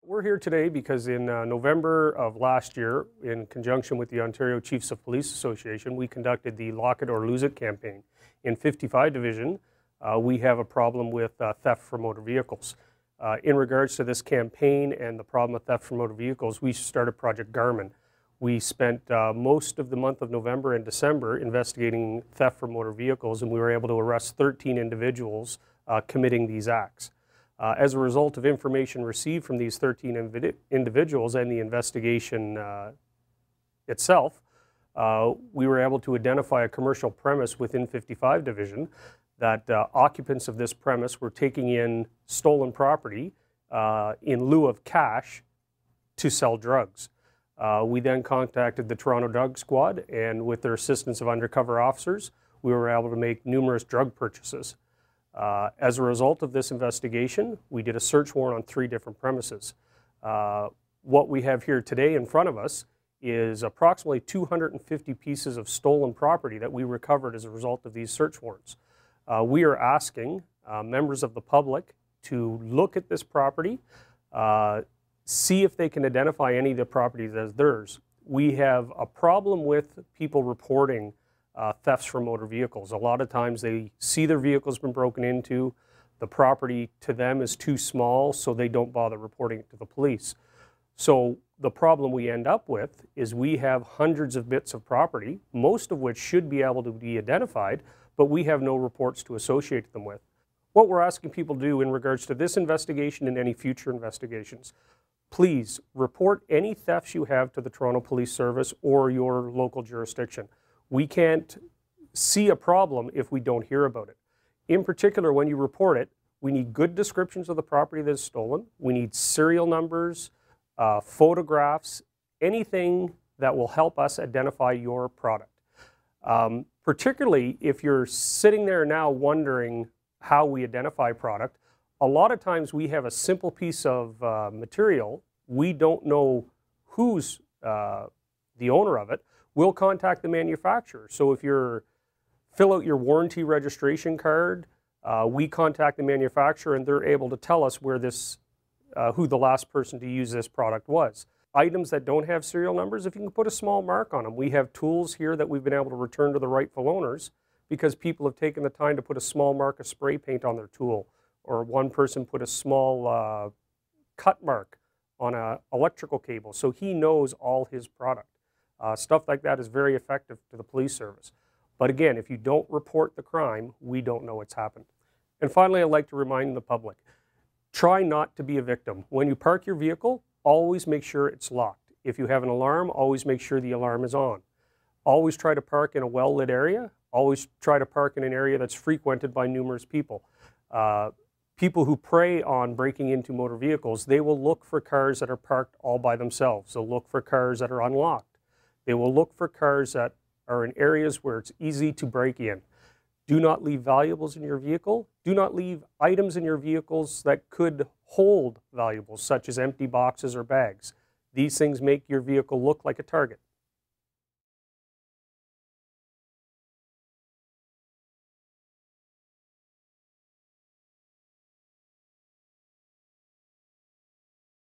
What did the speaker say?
We're here today because in November of last year, in conjunction with the Ontario Chiefs of Police Association, we conducted the Lock It or Lose It campaign. In 55 Division, we have a problem with theft from motor vehicles. In regards to this campaign and the problem of theft from motor vehicles, we started Project Garmin. We spent most of the month of November and December investigating theft from motor vehicles, and we were able to arrest 13 individuals committing these acts. As a result of information received from these 13 individuals and the investigation itself, we were able to identify a commercial premise within 55 Division that occupants of this premise were taking in stolen property in lieu of cash to sell drugs. We then contacted the Toronto Drug Squad, and with their assistance of undercover officers, we were able to make numerous drug purchases. As a result of this investigation, we did a search warrant on 3 different premises. What we have here today in front of us is approximately 250 pieces of stolen property that we recovered as a result of these search warrants. We are asking members of the public to look at this property, see if they can identify any of the properties as theirs. We have a problem with people reporting thefts from motor vehicles. A lot of times they see their vehicle's been broken into, the property to them is too small, so they don't bother reporting it to the police. So the problem we end up with is we have hundreds of bits of property, most of which should be able to be identified, but we have no reports to associate them with. What we're asking people to do in regards to this investigation and any future investigations, please report any thefts you have to the Toronto Police Service or your local jurisdiction. We can't see a problem if we don't hear about it. In particular, when you report it, we need good descriptions of the property that is stolen. We need serial numbers, photographs, anything that will help us identify your product. Particularly if you're sitting there now wondering how we identify product, a lot of times we have a simple piece of material. We don't know who's the owner of it. We'll contact the manufacturer. So if you fill out your warranty registration card, we contact the manufacturer and they're able to tell us where this, who the last person to use this product was. Items that don't have serial numbers, if you can put a small mark on them. We have tools here that we've been able to return to the rightful owners because people have taken the time to put a small mark of spray paint on their tool, or one person put a small cut mark on an electrical cable so he knows all his product. Stuff like that is very effective to the police service. But again, if you don't report the crime, we don't know what's happened. And finally, I'd like to remind the public, try not to be a victim. When you park your vehicle, always make sure it's locked. If you have an alarm, always make sure the alarm is on. Always try to park in a well-lit area. Always try to park in an area that's frequented by numerous people. People who prey on breaking into motor vehicles, they will look for cars that are parked all by themselves. They'll look for cars that are unlocked. They will look for cars that are in areas where it's easy to break in. Do not leave valuables in your vehicle. Do not leave items in your vehicles that could hold valuables, such as empty boxes or bags. These things make your vehicle look like a target.